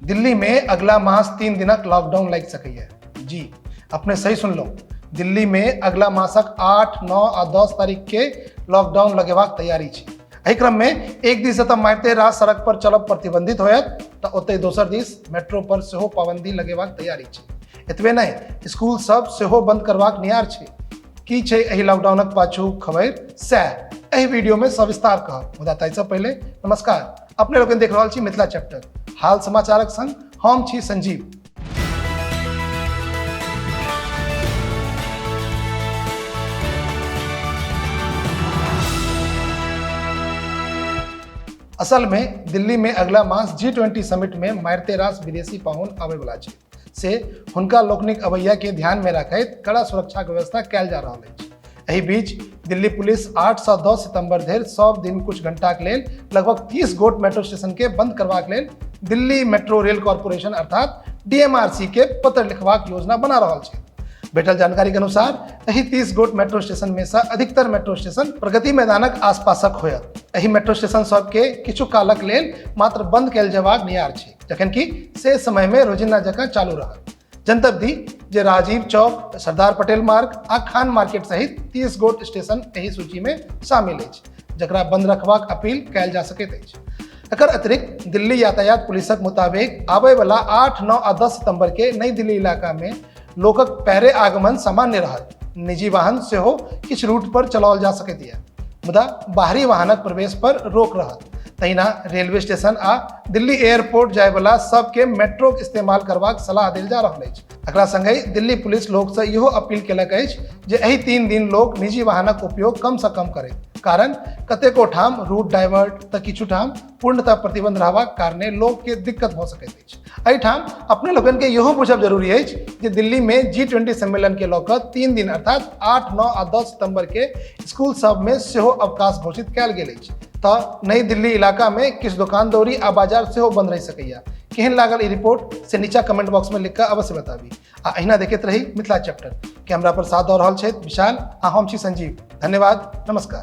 दिल्ली में अगला मास 3 दिनक लॉकडाउन लागि सकैए। जी अपने सही सुनलहुँ, दिल्ली में अगला मासक 8, 9 आ 10 तारीख के लॉकडाउन लगेबाक तैयारी छै। एहि क्रम में एक दिस तऽ मारिते रात सड़क पर चलब प्रतिबंधित होयत तऽ ओतहि दोसर दिस मेट्रो पर सेहो पाबंदी लगेबाक तैयारी छै। एतबे नहि, स्कूल सब सेहो बंद करबाक नियार छै। की छै एहि लॉकडाउनक पाछू खबरि, सएह एहि वीडियो में सविस्तार कहब। मुदा ताहिसँ पहिले नमस्कार, अपने लोकनि देख रहल छी मिथिला चैप्टर, हाल समाचारक संग हम छी संजीव। असल में दिल्ली में अगला मास G20 समिट में मारिते रास विदेशी पाहुन आबय वाला छै, से हुनका लोकनिक अबैया के ध्यान में रखैत कड़ा सुरक्षा के व्यवस्था कयल जा रहल अछि। एहि बीच दिल्ली पुलिस 8 सँ 10 सितंबर धरि सब दिन कुछ घंटाक लेल लगभग 30 गोट मेट्रो स्टेशन के बंद करबाक लेल दिल्ली मेट्रो रेल कॉर्पोरेशन अर्थात DMRC के पत्र लिखबाक योजना बना रहल छै। भेटल जानकारी के अनुसार एहि 30 गोट मेट्रो स्टेशन में से अधिकतर मेट्रो स्टेशन प्रगति मैदानक आसपासक होयत। एहि मेट्रो स्टेशन सब के किछु कालक लेल मात्र बंद कयल जेबाक नियार छै, जखन कि से समय में रोजिना जकां चालू रहत। जनतब दी जे राजीव चौक, सरदार पटेल मार्ग आ खान मार्केट सहित 30 गोट स्टेशन एहि सूची में शामिल अछि, जकरा बंद रखबाक अपील कयल जा सकैत अछि। एकर अतिरिक्त दिल्ली यातायात पुलिसक मुताबिक आबय वाला 8, 9 आ 10 सितंबर के नई दिल्ली इलाका में लोकक पैरे आगमन सामान्य रहत। निजी वाहन सेहो किछु रूट पर चलाओल जा सकैत ये, मुदा बाहरी वाहनक प्रवेश पर रोक रहत। तहिना रेलवे स्टेशन आ दिल्ली एयरपोर्ट जाय वाला सबके मेट्रो के इस्तेमाल करबाक सलाह देल जा रहल अछि। एकरा संगहि दिल्ली पुलिस लोक से इहो अपील केलक अछि जे एहि 3 दिन लोक निजी वाहनक उपयोग कम से कम करै, कारण कतेको ठाम रूट डाइवर्ट तऽ किछु ठाम पूर्णतः प्रतिबंध रहबाक कारणे लोक के दिक्कत भऽ सकैत अछि। एहिठाम अपने लोगन के इहो बुझब जरूरी अछि जे दिल्ली में G20 सम्मेलन के लऽ कऽ 3 दिन अर्थात 8, 9 आ 10 सितंबर के स्कूल सब में सेहो अवकाश घोषित कयल गेल अछि। तऽ नई दिल्ली इलाका में किछु दुकान दौरी आ बाजार सेहो बंद रहि सकैया। केहन लागल ई रिपोर्ट से नीचा कमेंट बॉक्स में लिख कऽ अवश्य बताबी। आ अहिना देखैत रही मिथिला चैप्टर। कैमरा पर साथ दऽ रहल छथि विशाल आ हम छी संजीव। धन्यवाद, नमस्कार।